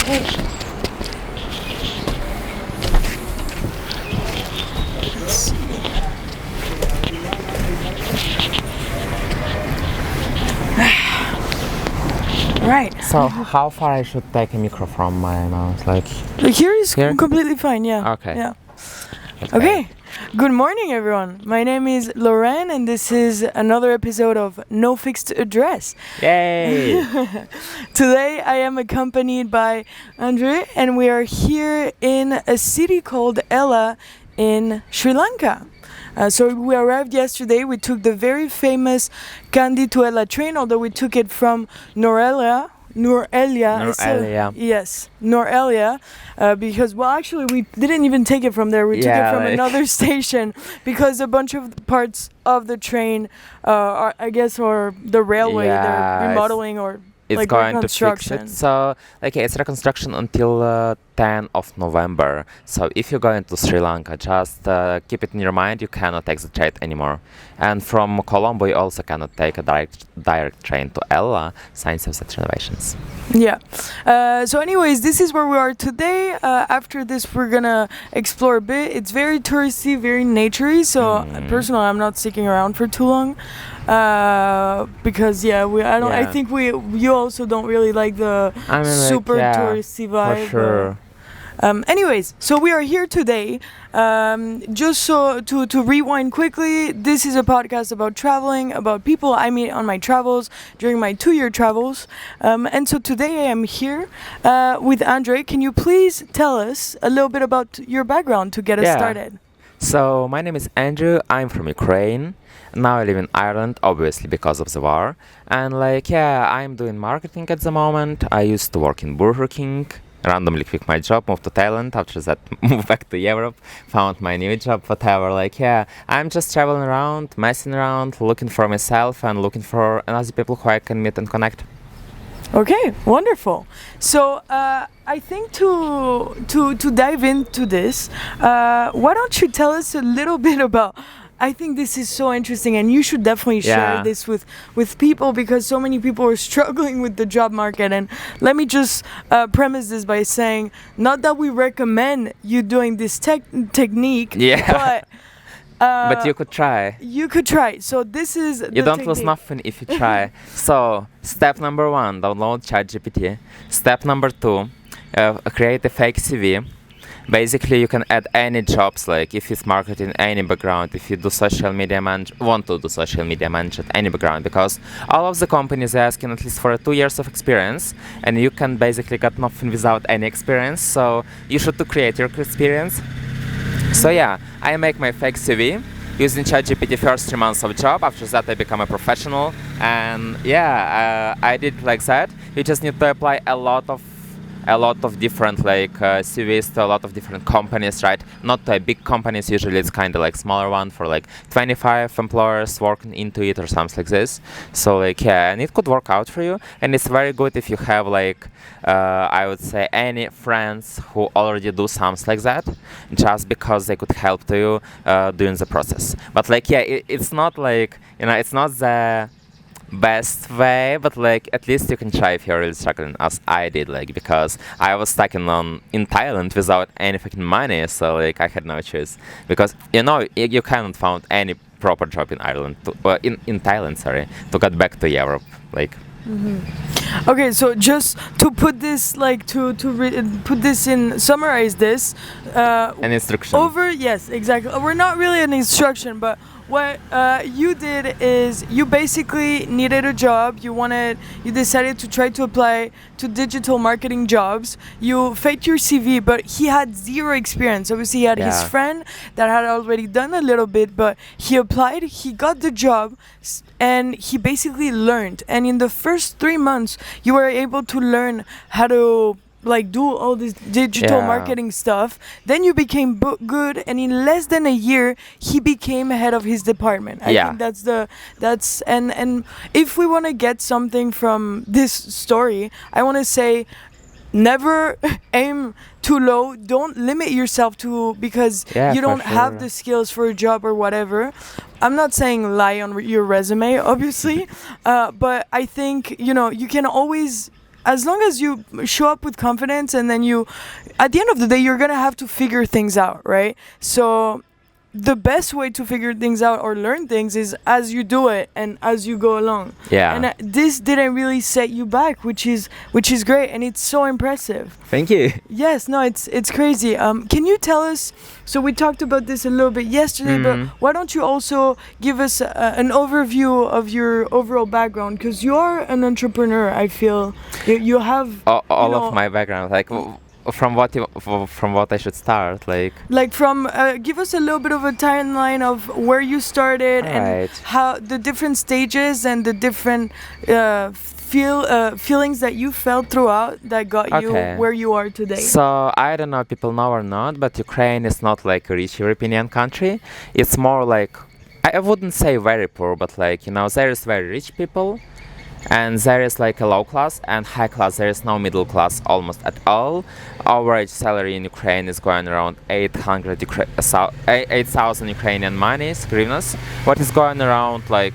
Right. So how far I should take a micro from my mouth? Like Here is here? completely fine, yeah. Okay. Yeah. Okay. Good morning, everyone. My name is Lauren, and this is another episode of No Fixed Address. Yay! Today, I am accompanied by Andre, and we are here in a city called Ella in Sri Lanka. So we arrived yesterday. We took the very famous Kandy to Ella train, although we took it from Norelia. Yes, Norelia, because, well, actually, we didn't even take it from there. We took it from another station because a bunch of parts of the train, are, I guess, or the railway, they're remodeling or it's like going to fix reconstruction. it. So, it's reconstruction until 10 of November. So, if you're going to Sri Lanka, just keep it in your mind, you cannot take the train anymore. And from Colombo, you also cannot take a direct train to Ella, since of such renovations. Yeah. So anyways, this is where we are today. After this, we're gonna explore a bit. It's very touristy, very naturey. So personally, I'm not sticking around for too long. Because I think you also don't really like the super touristy vibe. For sure. Anyways, so we are here today. Just so to rewind quickly, this is a podcast about traveling, about people I meet on my travels during my 2-year travels. And so today I am here with Andre. Can you please tell us a little bit about your background to get us started? So my name is Andrew. I'm from Ukraine. Now I live in Ireland, obviously because of the war. And I'm doing marketing at the moment. I used to work in Burger King. Randomly quit my job, moved to Thailand, after that moved back to Europe, found my new job, whatever. I'm just traveling around, messing around, looking for myself and looking for other people who I can meet and connect. Okay, wonderful. So I think to dive into this, why don't you tell us a little bit about, I think this is so interesting, and you should definitely share this with people, because so many people are struggling with the job market. And let me just premise this by saying, not that we recommend you doing this technique, but you could try. You could try. So this is you don't lose nothing if you try. So step number 1, download ChatGPT. Step number 2, create a fake CV. Basically, you can add any jobs, like if it's marketing, any background, if you do social media want to do social media management, any background, because all of the companies are asking at least for 2 years of experience, and you can basically get nothing without any experience, so you should to create your experience. So I make my fake CV using ChatGPT first 3 months of job. After that, I become a professional, and I did like that. You just need to apply a lot of different CVs to a lot of different companies, right? Not to big companies, usually it's kind of like smaller one for 25 employers working into it or something like this. So and it could work out for you, and it's very good if you have I would say any friends who already do something like that, just because they could help to you during the process. But it's not it's not the best way, but at least you can try if you're really struggling, as I did, because I was stuck in Thailand without any fucking money, so I had no choice, because you cannot find any proper job in Ireland in Thailand, to get back to Europe, Okay, so just to put this put this in, summarize this, an instruction. Yes, exactly. We're not really an instruction, but what you did is you basically needed a job. You decided to try to apply to digital marketing jobs. You faked your CV, but he had zero experience. Obviously, he had his friend that had already done a little bit, but he applied, he got the job, and he basically learned. And in the first 3 months, you were able to learn how to do all this digital marketing stuff. Then you became good, and in less than a year he became head of his department. I think that's and if we want to get something from this story, I want to say, never aim too low. Don't limit yourself because you don't have the skills for a job or whatever. I'm not saying lie on your resume, obviously, but I think you can always as long as you show up with confidence, and then you, at the end of the day, you're gonna have to figure things out, right? So the best way to figure things out or learn things is as you do it and as you go along. Yeah. And this didn't really set you back, which is great, and it's so impressive. Thank you. Yes, no, it's crazy. Can you tell us? So we talked about this a little bit yesterday, but why don't you also give us an overview of your overall background? Because you are an entrepreneur. I feel you have All of my background, like. From what I should start, like from give us a little bit of a timeline of where you started and how the different stages and the different feelings that you felt throughout that got you where you are today. So I don't know if people know or not, but Ukraine is not like a rich European country. It's more like, I wouldn't say very poor, but like, you know, there is very rich people. And there is like a low class and high class. There is no middle class almost at all. Average salary in Ukraine is going around 8,000 Ukrainian monies, hryvnias. What is going around like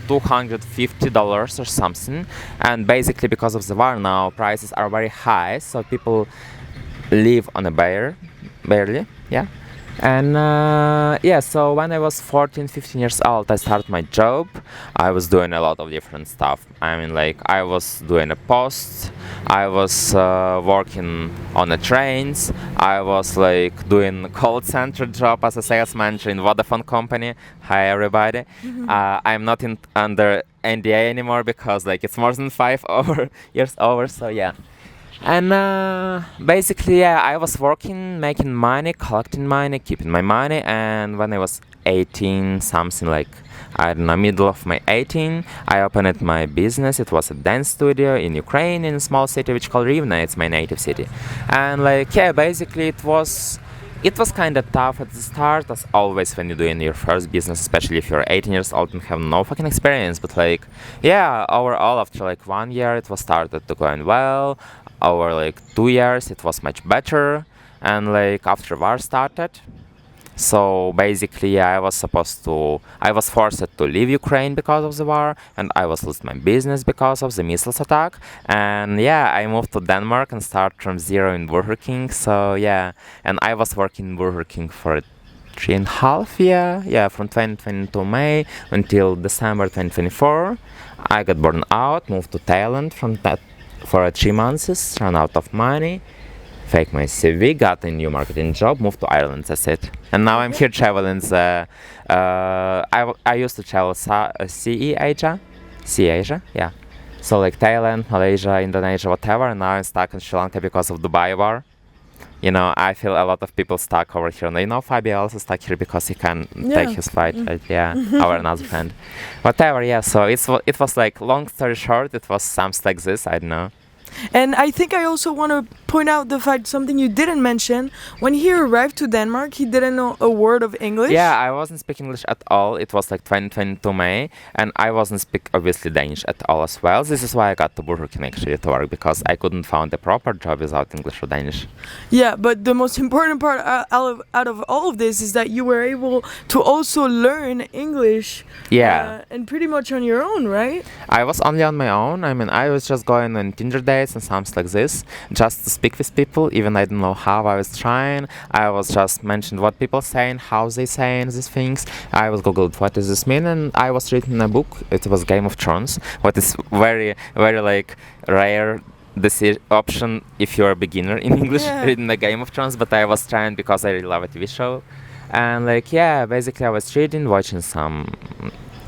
$250 or something. And basically because of the war now, prices are very high. So people live on a barely, yeah. And so when I was 14-15 years old, I started my job. I was doing a lot of different stuff. I mean, like, I was doing a post, I was working on the trains, I was like doing call center job as a sales manager in Vodafone company. Hi everybody. I'm not under NDA anymore because like it's more than 5 years over, so yeah. And basically, yeah, I was working, making money, collecting money, keeping my money. And when I was 18, something like, I don't know, middle of my 18, I opened my business. It was a dance studio in Ukraine, in a small city which called Rivne. It's my native city. And like, yeah, basically it was kind of tough at the start, as always when you're doing your first business, especially if you're 18 years old and have no fucking experience. But like, yeah, overall, after like 1 year, it was started to going well. Over like 2 years, it was much better. And like after war started, so basically, yeah, I was forced to leave Ukraine because of the war, and I was lost my business because of the missiles attack. And yeah, I moved to Denmark and started from zero in Burger King. So yeah, and I was working in Burger King for 3.5 years, yeah, from 2022 May until December 2024. I got burned out, moved to Thailand from that for 3 months, ran out of money, fake my CV, got a new marketing job, moved to Ireland, that's it. And now I'm here traveling. I used to travel CE Asia, yeah. So like Thailand, Malaysia, Indonesia, whatever, and now I'm stuck in Sri Lanka because of Dubai war. You know, I feel a lot of people stuck over here. And you know, Fabio also stuck here because he can take his flight, right? Yeah, our another friend. Whatever, yeah, so it was like, long story short, it was something like this, I don't know. And I think I also want to point out the fact, something you didn't mention, when he arrived to Denmark, he didn't know a word of English. Yeah, I wasn't speaking English at all. It was like 2022 May, and I wasn't speak obviously Danish at all as well. This is why I got to Burger King actually to work, because I couldn't find a proper job without English or Danish. Yeah, but the most important part out of all of this is that you were able to also learn English. Yeah. And pretty much on your own, right? I was only on my own. I mean, I was just going on Tinder dates and something like this, just to speak with people. Even I don't know how. I was trying. I was just mentioned what people saying, how they saying these things. I was googled what does this mean, and I was reading a book. It was Game of Thrones, what is very, very like rare option if you're a beginner in English, reading the Game of Thrones. But I was trying because I really love a TV show, and like, yeah, basically I was reading, watching some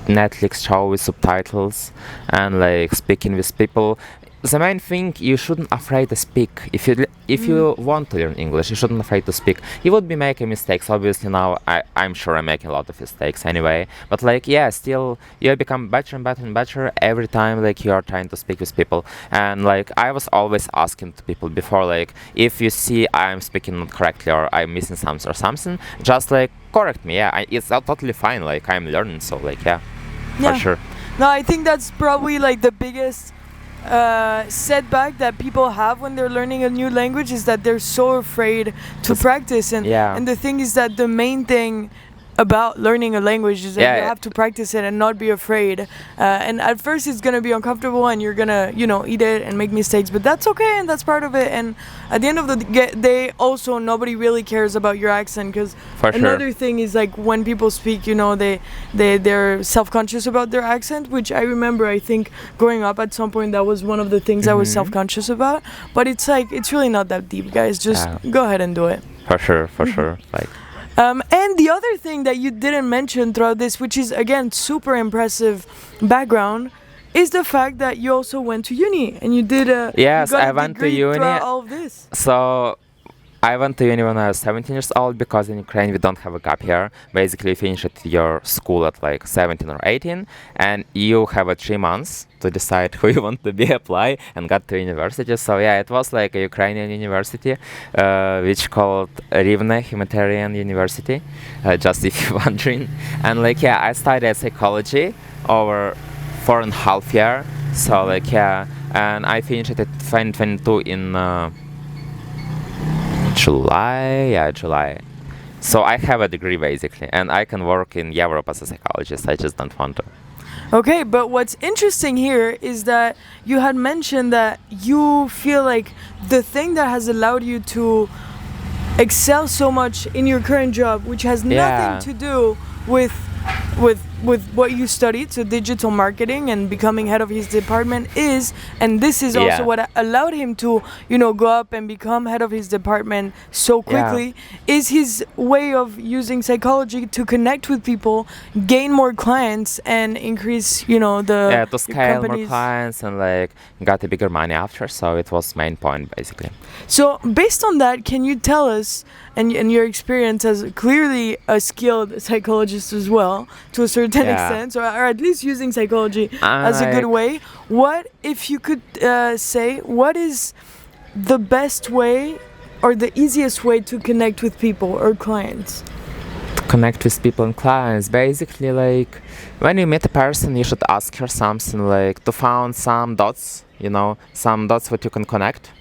Netflix show with subtitles, and like speaking with people. The main thing, you shouldn't afraid to speak. If you want to learn English, you shouldn't afraid to speak. You would be making mistakes. Obviously now I'm sure I'm making a lot of mistakes anyway. But like, yeah, still you become better and better and better every time like you are trying to speak with people. And like, I was always asking to people before, like, if you see I'm speaking not correctly or I'm missing something or something, just like correct me. Yeah, it's totally fine. Like, I'm learning, so like, yeah, for sure. No, I think that's probably like the biggest setback that people have when they're learning a new language, is that they're so afraid to practice. And the thing is that the main thing about learning a language is that Yeah, you have to practice it and not be afraid. And at first it's gonna be uncomfortable and you're gonna, eat it and make mistakes, but that's okay and that's part of it. And at the end of the day, also nobody really cares about your accent, because for sure. another thing is like when people speak, they're self-conscious about their accent, which I remember. I think growing up at some point that was one of the things I was self-conscious about. But it's like it's really not that deep, guys. Just go ahead and do it. For sure. Like. And the other thing that you didn't mention throughout this, which is again super impressive background, is the fact that you also went to uni and you did a Yes, you got I a went to degree uni. throughout all of this. So I went to uni when I was 17 years old, because in Ukraine we don't have a gap year. Basically, you finish your school at like 17 or 18, and you have 3 months to decide who you want to be, apply, and got to university. So yeah, it was like a Ukrainian university, which called Rivne Humanitarian University, just if you're wondering. And like yeah, I studied psychology over 4.5 years. So like yeah, and I finished it at 2022 in. July. So I have a degree basically, and I can work in Europe as a psychologist. I just don't want to. Okay, but what's interesting here is that you had mentioned that you feel like the thing that has allowed you to excel so much in your current job, which has nothing to do with what you studied, so digital marketing and becoming head of his department, and this is also what allowed him to go up and become head of his department so quickly, is his way of using psychology to connect with people, gain more clients, and increase to scale more clients and like got a bigger money after. So it was main point basically. So based on that, can you tell us, and your experience as clearly a skilled psychologist as well, to a certain extent, or at least using psychology as a good way, what if you could say what is the best way or the easiest way to connect with people or clients? To connect with people and clients, basically like when you meet a person, you should ask her something, like to find some dots, some dots what you can connect.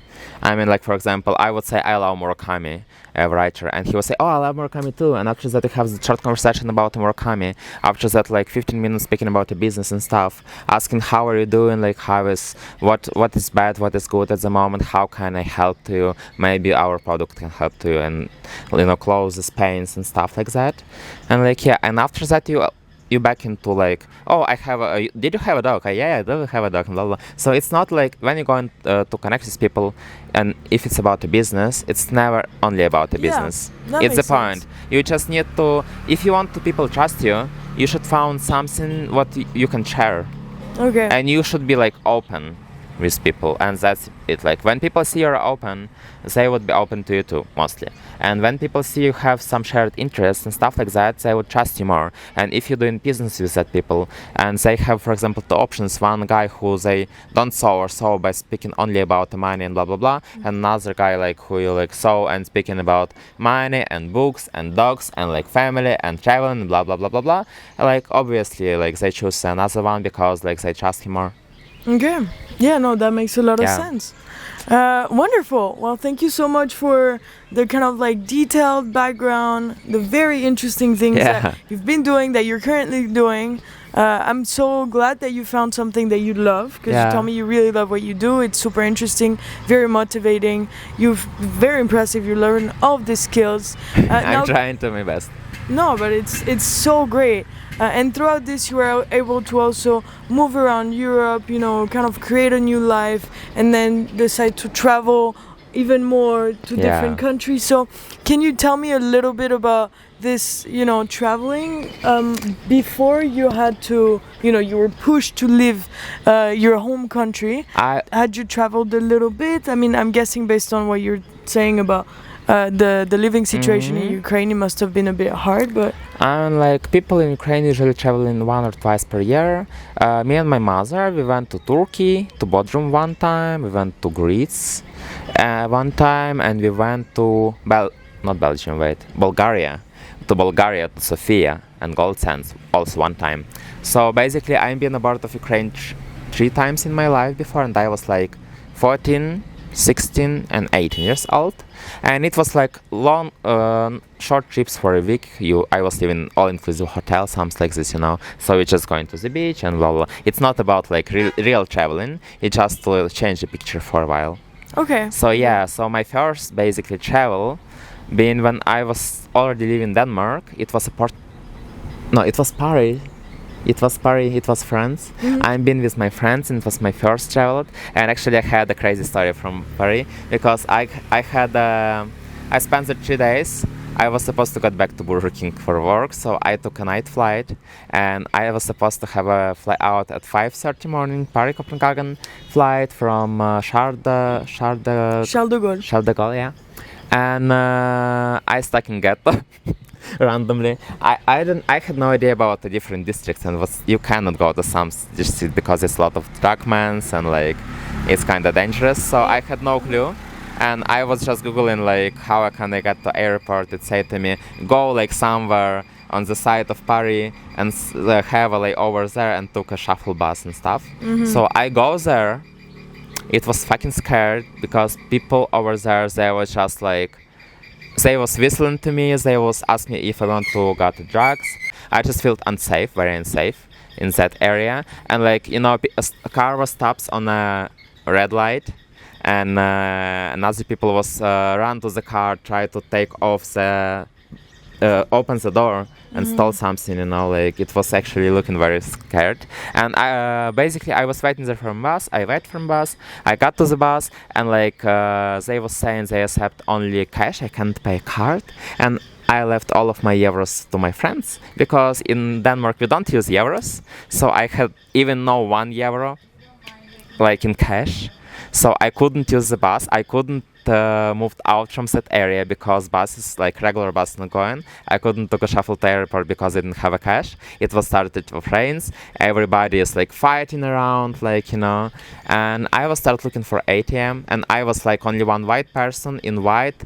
I mean, like for example, I would say I love Murakami, a writer, and he would say, "Oh, I love Murakami too." And after that, we have a short conversation about Murakami. After that, like 15 minutes speaking about the business and stuff, asking how are you doing, like what is bad, what is good at the moment, how can I help you? Maybe our product can help you, and close pains and stuff like that. And like and after that you back into like, oh, did you have a dog? Yeah, I do have a dog, blah, blah. So it's not like when you're going to connect with people, and if it's about a business, it's never only about the business. It's the point. You just need to, if you want to people trust you, you should find something what you can share. Okay. And you should be like open with people, and that's it. Like when people see you're open, they would be open to you too, mostly. And when people see you have some shared interests and stuff like that, they would trust you more. And if you're doing business with that people, and they have, for example, two options: one guy who they don't saw or saw by speaking only about the money and blah blah blah, and another guy like who you like saw and speaking about money and books and dogs and like family and traveling and blah blah blah blah blah. Like obviously, like they choose another one because like they trust him more. Okay. Yeah, no, that makes a lot of sense. Wonderful. Well, thank you so much for the kind of like detailed background, the very interesting things that you've been doing, that you're currently doing. I'm so glad that you found something that you love, because you told me you really love what you do. It's super interesting, very motivating. Very impressive. You learn all of these skills. I'm trying to my best. No, but it's so great. And throughout this, you were able to also move around Europe, kind of create a new life, and then decide to travel even more to different countries. So can you tell me a little bit about this, traveling? Before you had to, you were pushed to leave your home country. Had you traveled a little bit? I mean, I'm guessing based on what you're saying about the living situation in Ukraine, it must have been a bit hard, but like people in Ukraine usually traveling 1 or 2 per year. Me and my mother, we went to Turkey, to Bodrum one time, we went to Greece one time, and we went to Bulgaria, to Sofia and Gold Sands also one time. So basically I've been a part of Ukraine 3 times in my life before, and I was like 14, 16 and 18 years old, and it was like long, short trips for a week. I was living all-inclusive hotel, something like this, So we're just going to the beach and blah blah. It's not about like real traveling. It's just to change the picture for a while. Okay. So yeah, so my first basically travel, being when I was already living in Denmark. It was it was Paris. It was France. I've been with my friends, and it was my first travel. And actually, I had a crazy story from Paris because I spent the 3 days. I was supposed to get back to Burger King for work, so I took a night flight, and I was supposed to have a fly out at 5:30 morning, Paris Copenhagen flight from Charles de Gaulle. yeah. And I stuck in ghetto. Randomly, I had no idea about the different districts, and you cannot go to some districts because it's a lot of truckmans and like it's kind of dangerous. So I had no clue, and I was just googling like how can I get to airport. It said to me go like somewhere on the side of Paris and have a layover there, and took a shuttle bus and stuff. So I go there. It was fucking scared because people over there, they was just like. They was whistling to me, they was asking me if I want to go to drugs. I just felt unsafe, very unsafe in that area. And like, a car was stopped on a red light, and other people was run to the car, try to take off open the door and stole something, like it was actually looking very scared. And basically I was waiting there for a bus. I wait for a bus. I got to the bus, and like they was saying they accept only cash. I can't pay card. And I left all of my euros to my friends because in Denmark we don't use euros. So I had even no €1 like in cash. So I couldn't use the bus. I couldn't moved out from that area because buses, like regular buses, not going. I couldn't take a shuttle to airport because I didn't have a cash. It was started with rains. Everybody is like fighting around, And I was start looking for ATM, and I was like only one white person in white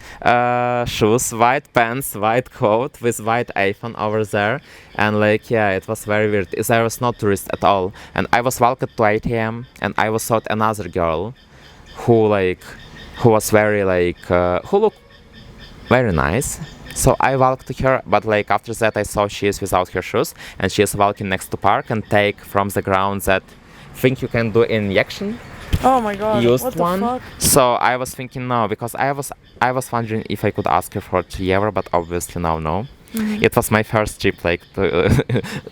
shoes, white pants, white coat with white iPhone over there. And it was very weird. There was no tourist at all. And I was walked to ATM, and I was saw another girl who was very who looked very nice. So I walked to her, but after that I saw she is without her shoes, and she is walking next to park and take from the ground that think you can do injection. Oh my god, used what the one. fuck? So I was thinking no, because I was wondering if I could ask her for €3, but obviously now no. It was my first trip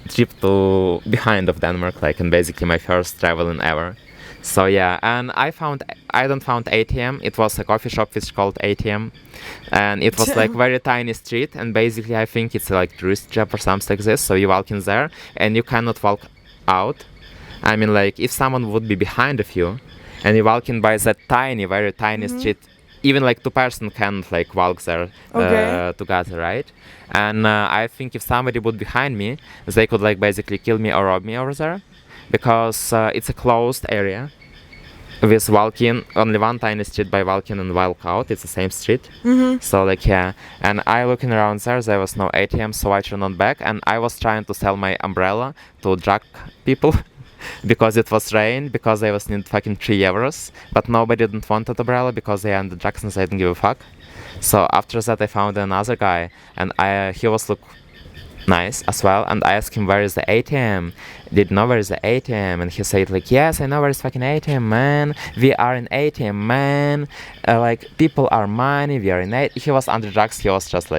trip to behind of Denmark, and basically my first traveling ever. So yeah, and I don't found ATM. It was a coffee shop which called ATM, and it was very tiny street, and basically I think it's tourist trap or something like this. So you walk in there and you cannot walk out. I mean, if someone would be behind of you, and you walk in by that very tiny street, even 2 person can't walk there together, right? And I think if somebody would behind me, they could basically kill me or rob me over there. Because it's a closed area with walking, only one tiny street by walking and walk out. It's the same street. So and I looking around there was no ATM, so I turned on back, and I was trying to sell my umbrella to drug people because it was rain, because I was need fucking €3, but nobody didn't want that umbrella because they are on the drugs and they didn't give a fuck. So after that I found another guy, and he was nice as well, and I asked him where is the ATM. Did know where is the ATM? And he said yes, I know where is fucking ATM, man. We are in ATM, man. People are money. We are in ATM. He was under drugs. He was just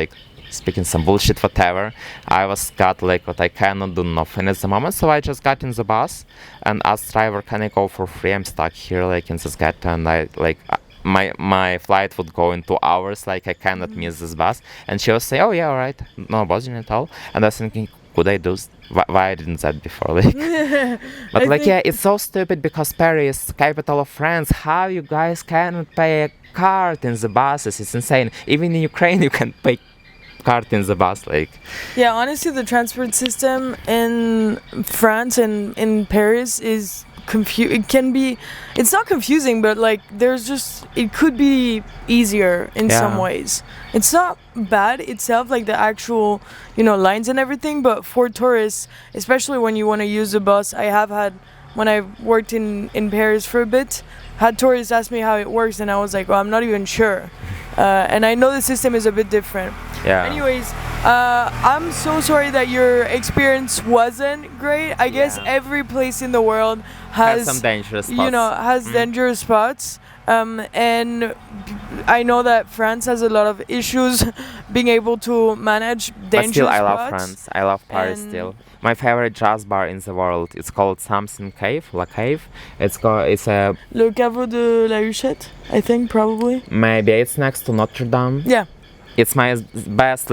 speaking some bullshit, whatever. I was got what I cannot do nothing at the moment, so I just got in the bus and asked driver, can I go for free? I'm stuck here in this ghetto, and I my flight would go in 2 hours, I cannot miss this bus. And she was saying, oh yeah, alright, no bothering at all. And I was thinking, could I do why I didn't that before? But it's so stupid because Paris is capital of France. How you guys cannot pay a card in the buses? It's insane. Even in Ukraine you can pay card in the bus. Yeah, honestly, the transport system in France and in Paris is it's not confusing, but it could be easier in some ways. It's not bad itself, the actual lines and everything, but for tourists, especially when you want to use a bus, I have had when I worked in Paris for a bit, had tourists ask me how it works, and I was like, well, I'm not even sure. And I know the system is a bit different. Yeah. Anyways, I'm so sorry that your experience wasn't great. I guess every place in the world has some dangerous spots. Has dangerous spots. And I know that France has a lot of issues being able to manage dangerous But still, I spots. love France. I love Paris And still. My favorite jazz bar in the world. It's called something Cave, La Cave. It's a Le Caveau de la Huchette, I think, probably. maybe it's next to Notre Dame. Yeah. It's my best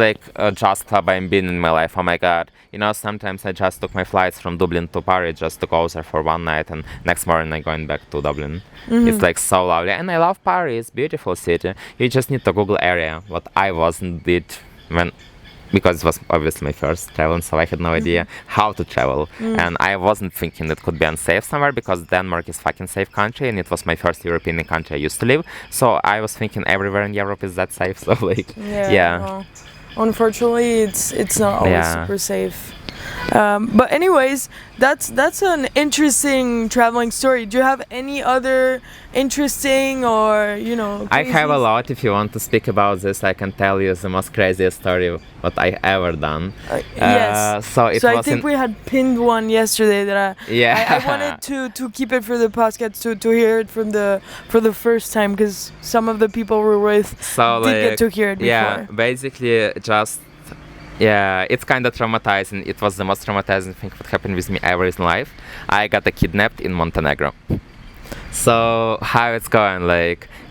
jazz club I've been in my life. Oh my god! Sometimes I just took my flights from Dublin to Paris just to go there for one night, and next morning I'm going back to Dublin. It's like so lovely, and I love Paris. Beautiful city. You just need to Google area. What I wasn't did because it was obviously my first travel, so I had no idea how to travel, and I wasn't thinking it could be unsafe somewhere because Denmark is fucking safe country, and it was my first European country I used to live. So I was thinking everywhere in Europe is that safe. So Well, unfortunately, it's not always super safe. But anyways, that's an interesting traveling story. Do you have any other interesting or I have a crazy- lot. If you want to speak about this, I can tell you the most craziest story what I ever done. Yes. So it So was I think we had pinned one yesterday that Yeah. I wanted to keep it for the podcast to hear it for the first time, because some of the people we're with did get to hear it before. Yeah, basically just it's kind of traumatizing. It was the most traumatizing thing that happened with me ever in life. I got kidnapped in Montenegro. So how it's going,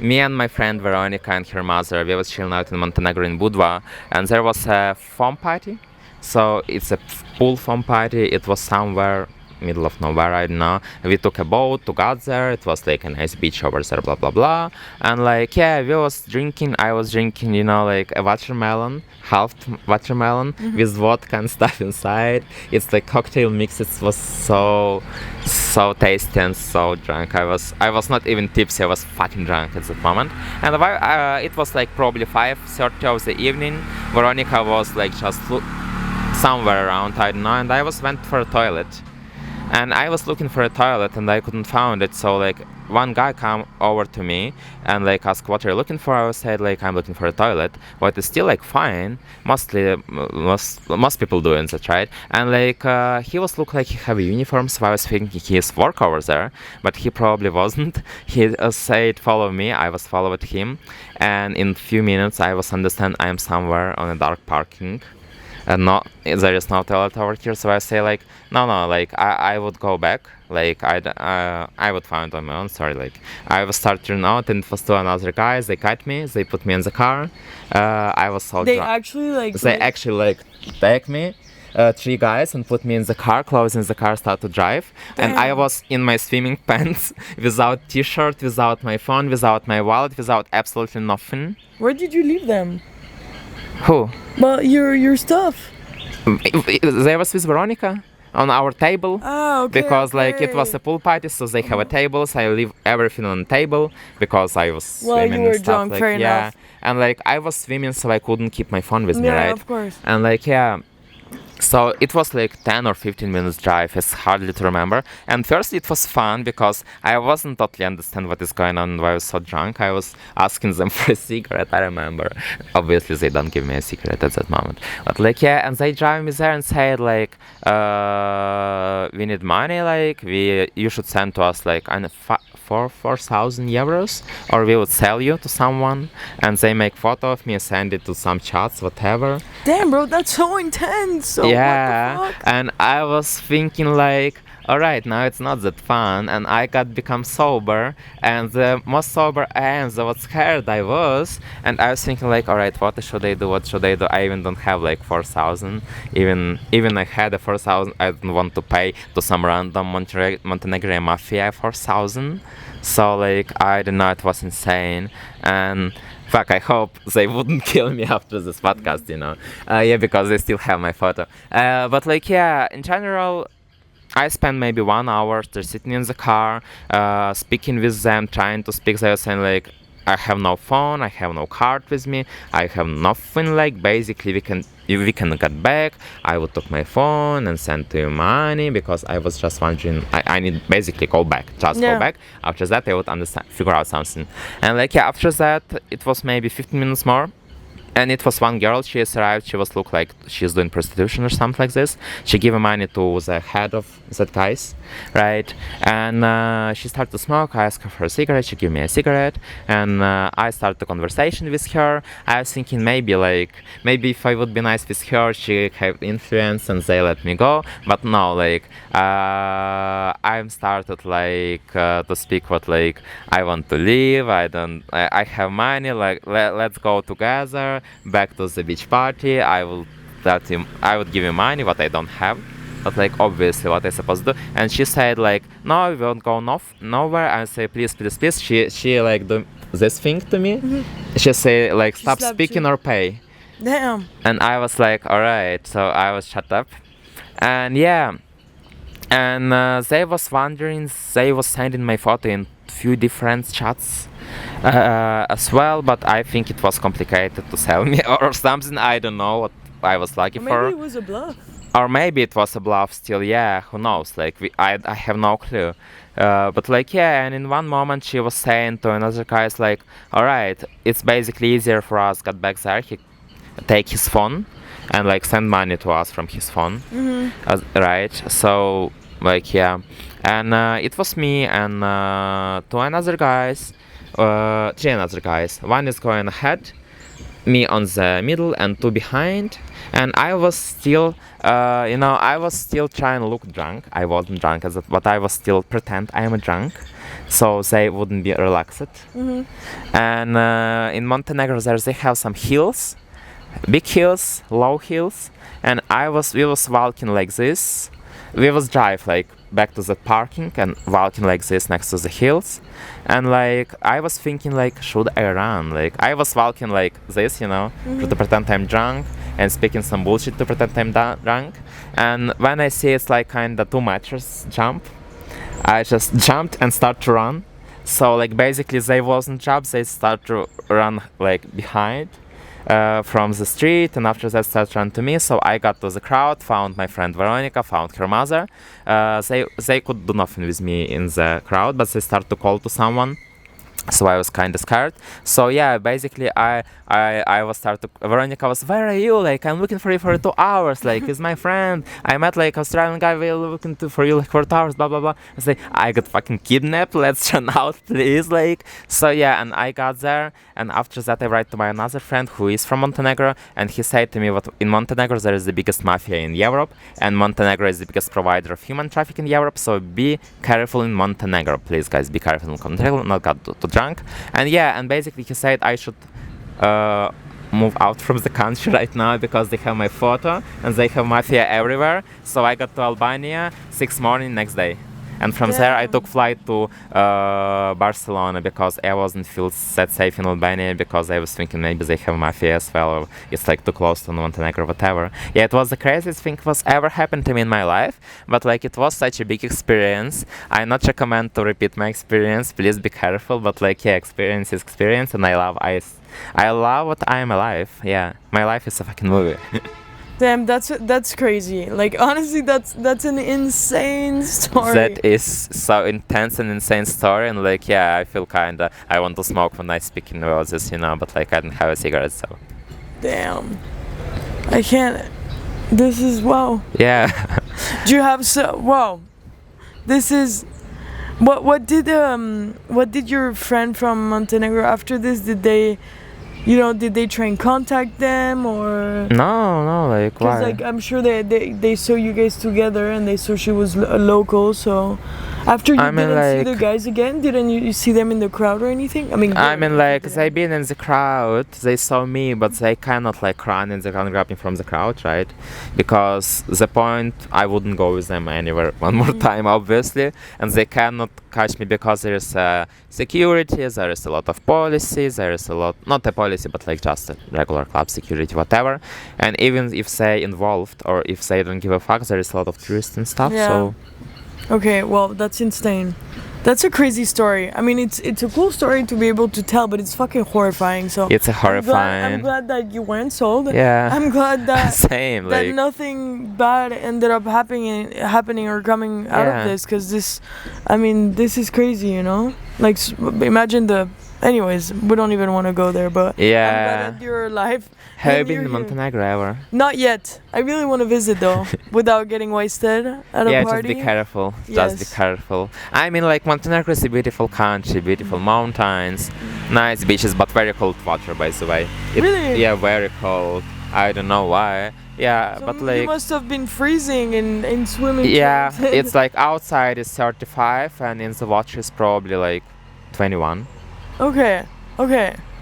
me and my friend Veronica and her mother, we was chilling out in Montenegro in Budva, and there was a foam party. So it's a pool foam party. It was somewhere middle of nowhere, I don't know. We took a boat to get there. It was a nice beach over there, blah blah blah. And we was drinking. I was drinking, a watermelon, half watermelon with vodka and stuff inside. It's cocktail mix. It was so tasty and so drunk. I was not even tipsy. I was fucking drunk at that moment. And it was probably 5:30 of the evening. Veronica was just somewhere around, I don't know. And I went for a toilet. And I was looking for a toilet and I couldn't find it. So one guy come over to me and asked what you're looking for. I said I'm looking for a toilet, but it's still fine. Most people doing that, right? And he was look like he have a uniform, so I was thinking he is work over there, but he probably wasn't. He said follow me. I was followed him, and in few minutes I was understand I am somewhere on a dark parking. And there is no toilet over here, so I say no, I would go back, I would find on my own. Sorry, I was start turning out, and it was two another guys. They cut me, they put me in the car. I was so They drunk. actually They actually take me, three guys, and put me in the car, closing the car, start to drive. And I was in my swimming pants, without t-shirt, without my phone, without my wallet, without absolutely nothing. Where did you leave them? Who? Well, your stuff. They was with Veronica on our table. Oh, okay. Because it was a pool party, so they have a table. So I leave everything on the table because I was swimming. You were and stuff, drunk, fair enough. And I was swimming, so I couldn't keep my phone with me, Yeah, right? of course. And so it was 10 or 15 minutes drive. It's hardly to remember. And first it was fun because I wasn't totally understand what is going on. Why I was so drunk. I was asking them for a cigarette. I remember. Obviously they don't give me a cigarette at that moment. But and they drive me there and said we need money. You should send to us 4,000 euros, or we would sell you to someone. And they make photo of me and send it to some chats, whatever. Damn, bro, that's so intense. So Yeah, what the fuck? and I was thinking alright, now it's not that fun, and I become sober, and the most sober I was scared I was, and I was thinking alright, what should I do, I even don't have 4,000, even I had a 4,000, I don't want to pay to some random Montenegrin mafia 4,000, so I don't know, it was insane, and fuck, I hope they wouldn't kill me after this podcast, because they still have my photo. But in general, I spent maybe 1 hour just sitting in the car, speaking with them, trying to speak. They were saying I have no phone, I have no card with me, I have nothing. Basically, we can get back. I would took my phone and send to you money because I was just wondering. I need basically call back, just Yeah. call back. After that, I would figure out something. And like yeah, after that, it was maybe 15 minutes more. And it was one girl. She has arrived. She was look like she's doing prostitution or something like this. She gave money to the head of that guys, right? And she started to smoke. I asked her for a cigarette. She gave me a cigarette, and I started a conversation with her. I was thinking maybe if I would be nice with her, she have influence and they let me go. But no, I started to speak what I want to leave. I have money. Let's go together back to the beach party. I would give you money what I don't have, but obviously what I supposed to do. And she said no, we won't go nowhere. I say please. She do this thing to me. She say stop slapped speaking you. or pay. Damn. And I was alright. So I was shut up. And yeah, and they was wondering, they was sending my photo in few different chats as well, but I think it was complicated to sell me or something. I don't know what I was lucky Or for. maybe it was a bluff. Or maybe it was a bluff still, yeah, who knows, I have no clue. But yeah, and in one moment she was saying to another guy, alright, it's basically easier for us get back there, he take his phone and send money to us from his phone. Right, so yeah, and it was me and two another guys, three another guys. One is going ahead, me on the middle, and two behind. And I was still, I was still trying to look drunk. I wasn't drunk, but I was still pretend I am a drunk, so they wouldn't be relaxed. And in Montenegro, they have some hills, big hills, low hills, and we was walking like this. We was drive back to the parking and walking like this next to the hills, and I was thinking should I run? I was walking like this, to pretend I'm drunk and speaking some bullshit to pretend I'm drunk. And when I see it's kinda 2 meters jump, I just jumped and start to run. So basically they wasn't jump, they start to run behind. From the street, and after that started run to me. So I got to the crowd, found my friend Veronica, found her mother. They could do nothing with me in the crowd, but they started to call to someone. So I was kind of scared. So yeah, basically I was Veronica was, where are you? I'm looking for you for 2 hours. He's my friend. I met Australian guy. We're looking for you for 2 hours. Blah blah blah. I say I got fucking kidnapped. Let's run out, please. So yeah, and I got there. And after that, I write to my another friend who is from Montenegro, and he said to me, "What in Montenegro there is the biggest mafia in Europe, and Montenegro is the biggest provider of human trafficking in Europe. So be careful in Montenegro, please, guys. Be careful in Montenegro, not get too drunk." And yeah, and basically he said I should move out from the country right now because they have my photo and they have mafia everywhere. So I got to Albania 6 morning next day. And from there I took flight to Barcelona because I wasn't feel that safe in Albania because I was thinking maybe they have mafia as well, or it's too close to Montenegro, whatever. Yeah, it was the craziest thing was ever happened to me in my life, but it was such a big experience. I not recommend to repeat my experience, please be careful, but yeah, experience is experience, and I love what I am alive. Yeah, my life is a fucking movie. Damn, that's crazy. Honestly, that's an insane story. That is so intense and insane story, and yeah, I feel I want to smoke when I speak in roses, but I don't have a cigarette, so. Damn. I can't. This is wow. Yeah. Do you have wow? This is. What did your friend from Montenegro after this? Did they try and contact them or? No, why? Because I'm sure they saw you guys together and they saw she was a local. So after you didn't see the guys again, didn't you see them in the crowd or anything? I mean they been in the crowd, they saw me, but they cannot run in the crowd, grab me from the crowd, right? Because the point, I wouldn't go with them anywhere one more time, obviously, and they cannot catch me because there is security, there is a lot of policies, there is a lot, not a policy, but just a regular club security, whatever. And even if they involved or if they don't give a fuck, there is a lot of tourists and stuff. Yeah. So okay, well, that's insane. That's a crazy story. I mean, it's a cool story to be able to tell, but it's fucking horrifying. So It's a I'm horrifying. glad that you weren't sold. Yeah. I'm glad that Same. that Like. nothing bad ended up happening or coming out of Yeah. this, because this is crazy, you know. Like imagine the. Anyways, we don't even want to go there, but I'm Yeah. glad that you're alive. Have you and been you're to here. Montenegro ever? Not yet. I really want to visit though, without getting wasted at a Yeah, party. just be careful. Just be Yes. careful. I mean, like Montenegro is a beautiful country, beautiful mountains, nice beaches, but very cold water, by the way. Really? Yeah, very cold. I don't know why. Yeah, So but you like. must have been freezing in swimming. Yeah, pools. it's like outside is 35 and in the water is probably like 21 Okay.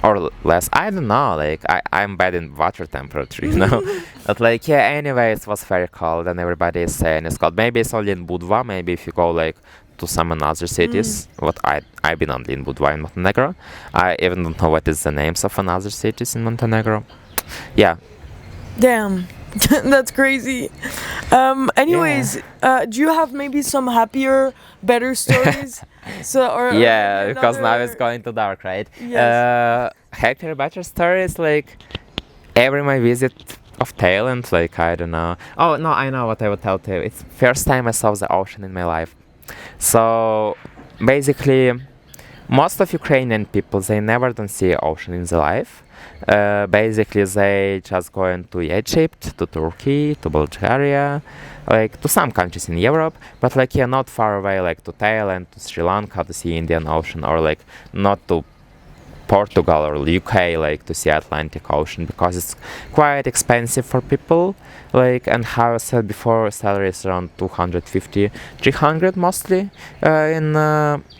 or less. I don't know. Like I'm bad in water temperature, you know. But like yeah. Anyway, it was very cold and everybody is saying it's cold. Maybe it's only in Budva. Maybe if you go like to some other cities. What I've been only in Budva in Montenegro. I even don't know what is the names of another cities in Montenegro. Yeah. Damn. That's crazy. Anyways, do you have maybe some happier, better stories? Or Yeah, maybe because now it's another- going to dark, right? Yes. Hector Bachelor stories like every my visit of Thailand, like I don't know. Oh no, I know what I would tell to you. It's first time I saw the ocean in my life. So basically, most of Ukrainian people they never don't see ocean in their life. Basically, they just go into Egypt, to Turkey, to Bulgaria, like to some countries in Europe, but like yeah, not far away, like to Thailand, to Sri Lanka to see Indian Ocean, or like not to Portugal or UK, like to see Atlantic Ocean, because it's quite expensive for people. Like, and how I said before, salary is around 250, 300 mostly. In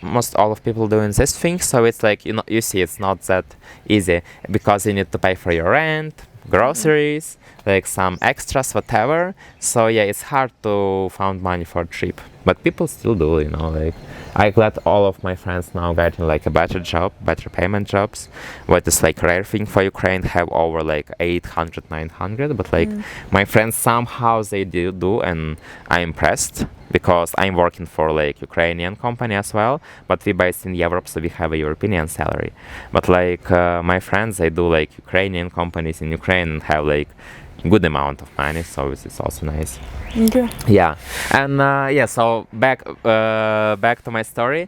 most all of people doing this thing, so it's like you see, it's not that easy because you need to pay for your rent, groceries, like some extras, whatever. So yeah, it's hard to find money for a trip, but people still do, you know. Like I'm glad all of my friends now getting like a better job, better payment jobs. What is like rare thing for Ukraine, have over like 800, 900, but like my friends somehow they do, and I'm impressed because I'm working for like Ukrainian company as well, but we based in Europe, so we have a European salary. But like my friends, they do like Ukrainian companies in Ukraine and have like good amount of money, so it's also nice. Okay. Yeah, and yeah, so back to my story.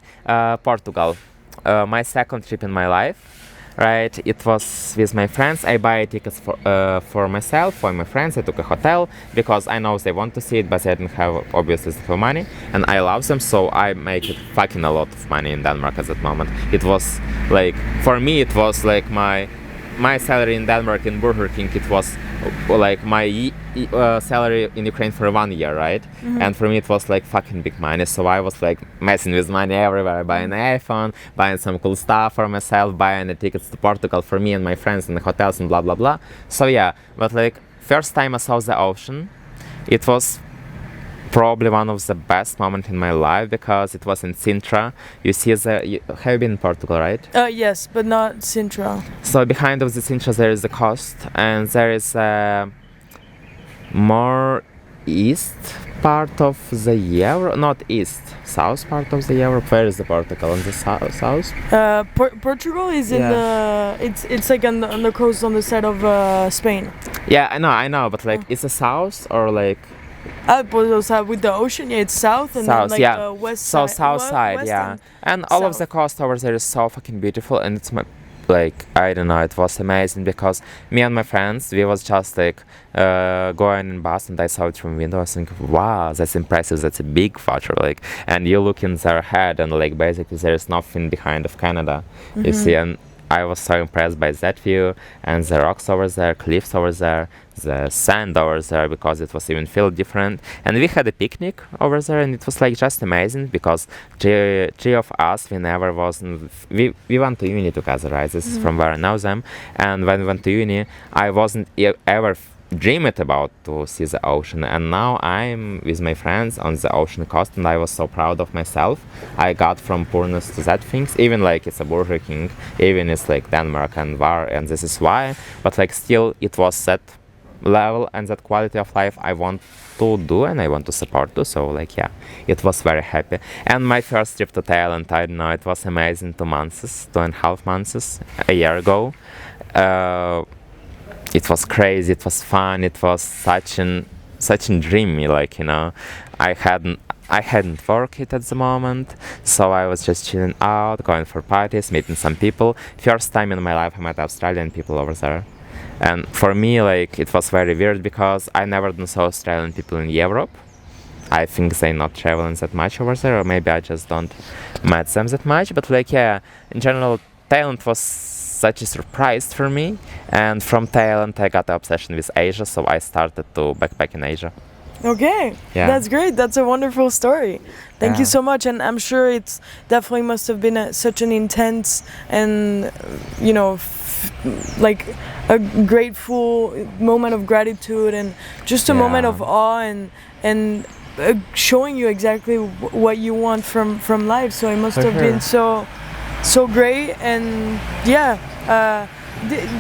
Portugal, my second trip in my life. Right, it was with my friends. I buy tickets for myself, for my friends. I took a hotel because I know they want to see it, but they didn't have obviously the money, and I love them, so I make it fucking a lot of money in Denmark at that moment. It was like, for me, it was like my salary in Denmark in Burger King. It was like my salary in Ukraine for 1 year, right? And for me it was like fucking big money, so I was like messing with money everywhere, buying an iPhone, buying some cool stuff for myself, buying the tickets to Portugal for me and my friends in the hotels and blah blah blah. So yeah, but like first time I saw the ocean, it was probably one of the best moments in my life because it was in Sintra. You see have you been in Portugal, right? Yes, but not Sintra. So behind of the Sintra there is the coast, and there is more east part of the Europe, not east, south part of the Europe. Where is the Portugal? On the south? Portugal is in the. It's like on the coast on the side of Spain. Yeah, I know, but like it's the south or like. With the ocean, yeah, it's south and South, then like yeah. west So side. south side, west yeah. And all of south. the coast over there is so fucking beautiful, and it's like I don't know, it was amazing because me and my friends, we was just like going in bus, and I saw it from window. I think, wow, that's impressive. That's a big water, like, and you look in their head, and like basically there is nothing behind of Canada, you see, and I was so impressed by that view and the rocks over there, cliffs over there, the sand over there, because it was even feel different. And we had a picnic over there, and it was like just amazing because three of us, we never wasn't. We went to uni together, right? This is from where I know them. And when we went to uni, I wasn't ever dreamed about to see the ocean, and now I'm with my friends on the ocean coast, and I was so proud of myself. I got from poorness to that things, even like it's a Burger King, even it's like Denmark and war, and this is why, but like still it was that level and that quality of life I want to do and I want to support too. So like yeah, it was very happy. And my first trip to Thailand, I don't know, it was amazing. 2.5 months a year ago. It was crazy, it was fun, it was such an dreamy, like, you know, I hadn't worked at the moment, so I was just chilling out, going for parties, meeting some people. First time in my life I met Australian people over there. And for me, like, it was very weird because I never saw Australian people in Europe. I think they not traveling that much over there, or maybe I just don't met them that much. But like, yeah, in general, Thailand was such a surprise for me. And from Thailand, I got the obsession with Asia, so I started to backpack in Asia. Okay, Yeah. that's great. That's a wonderful story. Thank you Yeah. so much, and I'm sure it's definitely must have been such an intense and like a grateful moment of gratitude and just a moment Yeah. of awe and showing you exactly what you want from life. So it must For have been sure. so great. And yeah,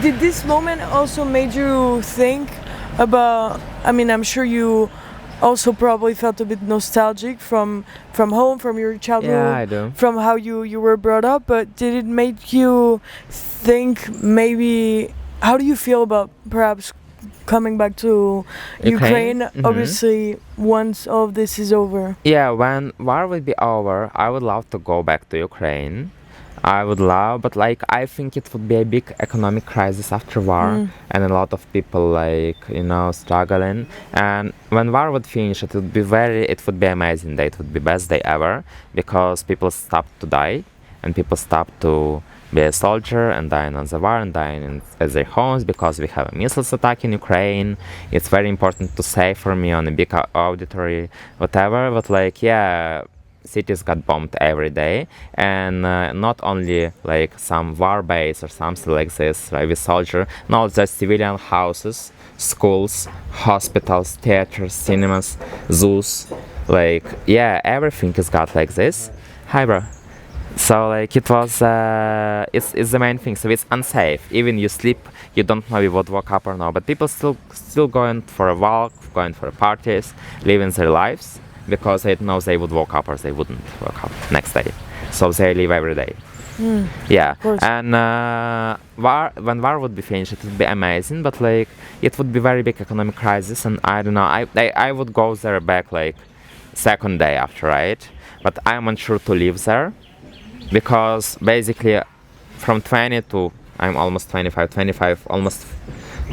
did this moment also made you think about? I mean, I'm sure you also probably felt a bit nostalgic from home, from your childhood, Yeah, I do. from how you were brought up. But did it make you think maybe? How do you feel about perhaps coming back to Ukraine? Mhm. Obviously, once all of this is over. Yeah, when war will be over, I would love to go back to Ukraine. I would love, but like I think it would be a big economic crisis after war, and a lot of people like struggling. And when war would finish, it would be amazing day. It would be best day ever because people stopped to die, and people stopped to be a soldier and dying on the war and dying at their homes because we have a missiles attack in Ukraine. It's very important to say for me on a big auditory, whatever. But like yeah. Cities got bombed every day, and not only like some war base or something like this, right, with soldier, no, just civilian houses, schools, hospitals, theaters, cinemas, zoos, like yeah, everything is got like this. Hi, bro. So like it was, it's the main thing. So it's unsafe. Even you sleep, you don't know you would wake up or no. But people still going for a walk, going for parties, living their lives. Because they know they would wake up or they wouldn't wake up next day. So they live every day. Yeah. And when war would be finished, it would be amazing, but like it would be very big economic crisis, and I don't know, I would go there back like second day after, right? But I'm unsure to live there because basically from 20 to I'm almost 25, almost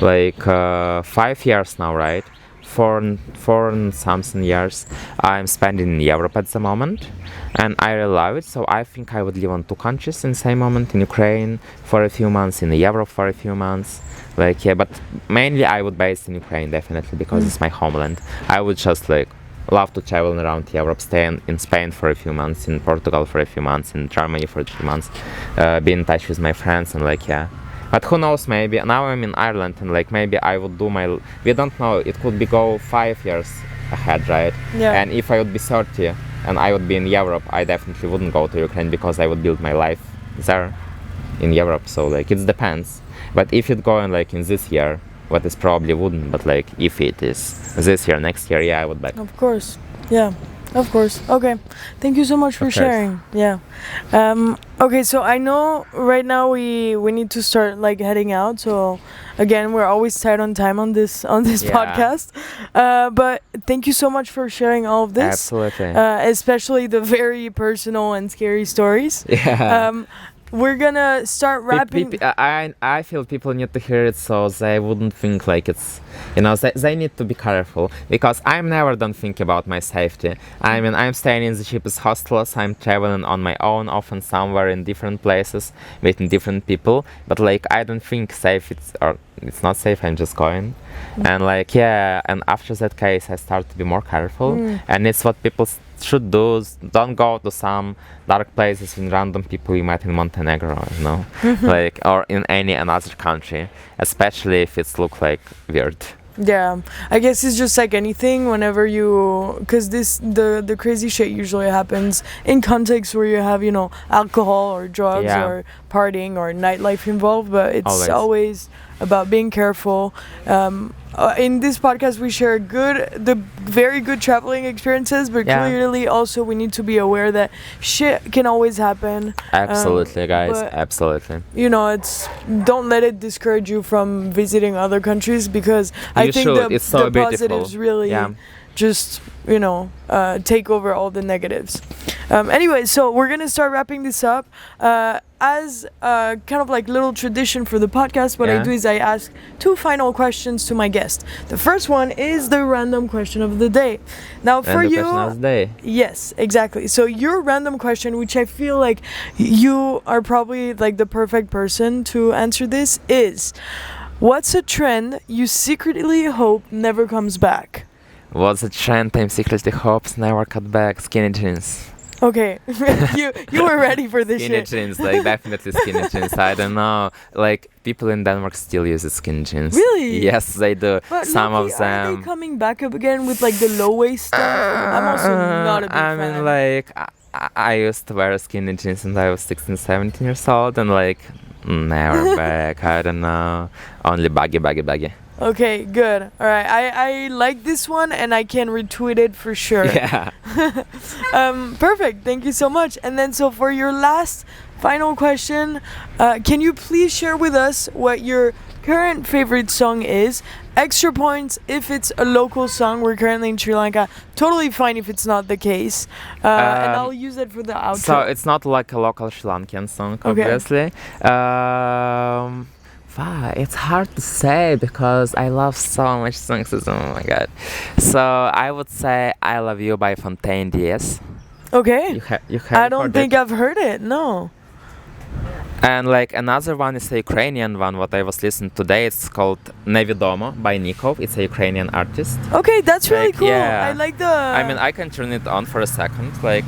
like 5 years now, right? Four and something years I'm spending in Europe at the moment, and I really love it. So I think I would live on two countries in the same moment, in Ukraine for a few months, in Europe for a few months. Like yeah, but mainly I would base in Ukraine definitely because it's my homeland. I would just like love to travel around Europe, stay in Spain for a few months, in Portugal for a few months, in Germany for a few months, be in touch with my friends and like yeah. But who knows, maybe now I'm in Ireland and like maybe I would do we don't know, it could be go 5 years ahead, right? Yeah. And if I would be 30 and I would be in Europe, I definitely wouldn't go to Ukraine because I would build my life there in Europe. So like it depends. But if it going like in this year, what is probably wouldn't, but like if it is this year, next year, yeah, I would back. Of course. Yeah. Of course. Okay. Thank you so much for Of course. sharing. Yeah. Okay, so I know right now we need to start like heading out. So again, we're always tight on time on this Yeah. podcast. But thank you so much for sharing all of this. Absolutely. Especially the very personal and scary stories. Yeah. We're gonna start wrapping. I feel people need to hear it so they wouldn't think like it's, they need to be careful because I'm never don't think about my safety. I mean, I'm staying in the cheapest hostels, I'm traveling on my own, often somewhere in different places, meeting different people, but like I don't think safe it's not safe, I'm just going. And like, yeah, and after that case I start to be more careful, and it's what people should do. Don't go to some dark places with random people you met in Montenegro, like, or in any another country, especially if it's look like weird. Yeah, I guess it's just like anything. Whenever you, because the crazy shit usually happens in contexts where you have alcohol or drugs Yeah. or partying or nightlife involved. But it's always about being careful. In this podcast, we share the very good traveling experiences, but clearly also we need to be aware that shit can always happen. Absolutely, guys. Absolutely. Don't let it discourage you from visiting other countries, because I think the positives really just take over all the negatives. Anyway, so we're gonna start wrapping this up. As kind of like little tradition for the podcast, what I do is I ask 2 final questions to my guest. The first one is the random question of the day. Now, for you, question of the day. Yes, exactly. So your random question, which I feel like you are probably like the perfect person to answer this, is: what's a trend you secretly hope never comes back? What's a trend I secretly hopes never cut back? Skinny jeans. Okay, you were ready for this skinny shit. jeans, like definitely skinny jeans. I don't know, like people in Denmark still use skinny jeans. Really? Yes, they do. But some Loki, of them. Are they coming back up again with like the low waist stuff? I'm also not a big fan. I mean, like I used to wear skinny jeans when I was 16, 17 years old, and like never back. I don't know. Only baggy. Okay, good. All right, I like this one, and I can retweet it for sure. Yeah. Perfect. Thank you so much. And then, so for your last final question, can you please share with us what your current favorite song is? Extra points if it's a local song. We're currently in Sri Lanka. Totally fine if it's not the case. And I'll use it for the outro. So it's not like a local Sri Lankan song, obviously. It's hard to say because I love so much songs. Oh my god. So I would say I Love You by Fontaine DS. Okay. You have I don't think I've heard it, no. And like another one is a Ukrainian one, what I was listening today. It's called Nevidomo by Nikov. It's a Ukrainian artist. Okay, that's really cool. Yeah. I like the... I mean, I can turn it on for a second, like...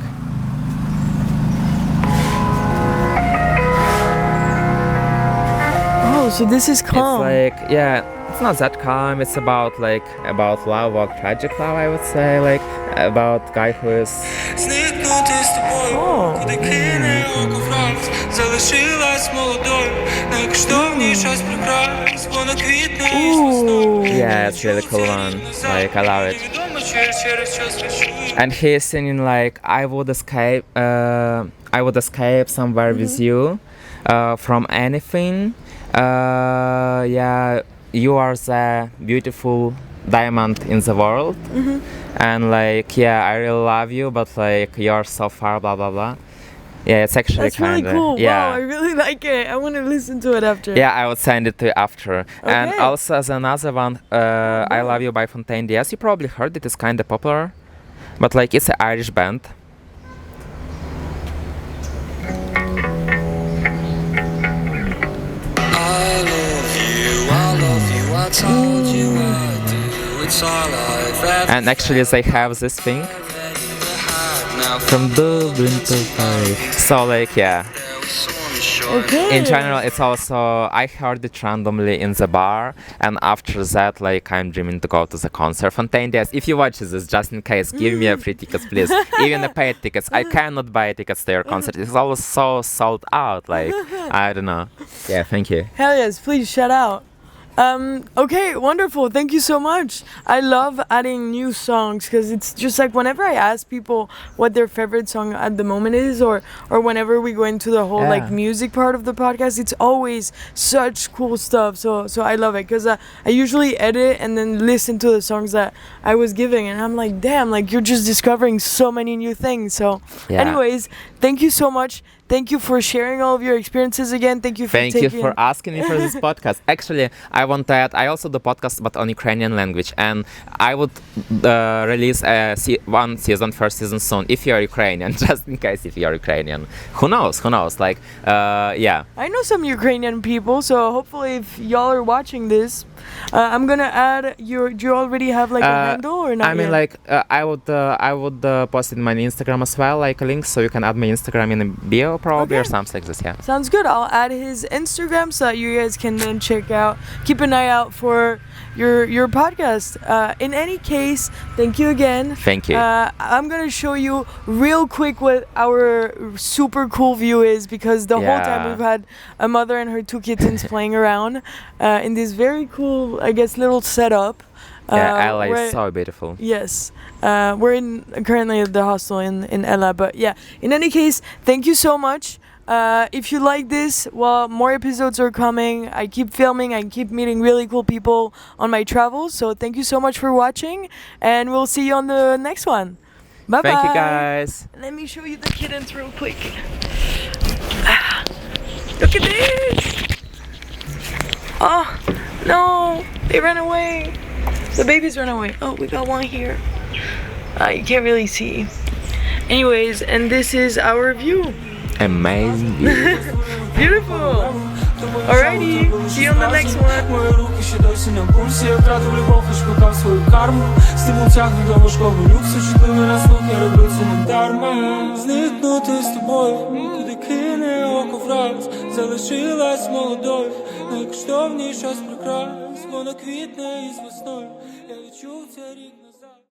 Oh, so this is calm. It's like, it's not that calm. It's about love, about tragic love, I would say, like about guy who is. Oh. Ooh. Yeah, it's really cool one. Like I love it. And he's singing like I would escape somewhere with you, from anything. You are the beautiful diamond in the world, and like I really love you, but like you're so far, blah blah blah. Yeah, it's actually that's really cool. Yeah. Wow, I really like it. I want to listen to it after. Yeah, I would send it to you after. Okay. And also as another one, I Love You by Fontaine DS. You probably heard it. It's kind of popular, but like it's an Irish band. Told you I do, it's all I've ever And actually they have this thing from Dublin to Paris. So like Okay. in general it's also I heard it randomly in the bar, and after that like I'm dreaming to go to the concert. Fontaine DS, if you watch this, just in case, give me a free tickets please. Even the paid tickets. I cannot buy tickets to your concert. It's always so sold out, like I don't know. Yeah, thank you. Hell yes, please shout out. Okay, wonderful. Thank you so much. I love adding new songs because it's just like whenever I ask people what their favorite song at the moment is, or whenever we go into the whole like music part of the podcast, it's always such cool stuff. So I love it because I usually edit and then listen to the songs that I was giving, and I'm like, damn, like you're just discovering so many new things. So anyways, thank you so much. Thank you for sharing all of your experiences again. Thank you for asking me for this podcast. Actually, I want to add, I also do podcast but on Ukrainian language, and I would release one season, first season soon if you're Ukrainian, just in case if you're Ukrainian. Who knows? Like, yeah. I know some Ukrainian people, so hopefully if y'all are watching this, I'm gonna add do you already have like a handle or not? I mean, like I would post it in my Instagram as well, like a link, so you can add my Instagram in the bio probably, or Okay. something like this. Yeah. Sounds good. I'll add his Instagram so that you guys can then keep an eye out for your podcast. In any case, thank you again. Thank you. I'm gonna show you real quick what our super cool view is, because the whole time Yeah. we've had a mother and her 2 kittens playing around in this very cool, I guess, little setup. Yeah, LA where- is so beautiful. Yes, we're currently at the hostel in Ella, but yeah. In any case, thank you so much. If you like this, well, more episodes are coming. I keep filming. I keep meeting really cool people on my travels. So thank you so much for watching, and we'll see you on the next one. Bye bye. Thank you, guys. Let me show you the kittens real quick. Look at this. Oh no, they ran away. The babies ran away. Oh, we got one here. You can't really see. Anyways, and this is our view. Amazing view. Beautiful. Alrighty, see you on the next one. Мої руки ще досі на пульсі. Я втратив любов, хоч шукав свою карму. Стимул тягнув до важкого люксу. Чутливий на слух, я роблю це не дарма. Зникнути з тобою, куди кине око враз. Залишилась молодою, найкоштовніша з прикрас. Воно квітне із весною. Я відчув це рік.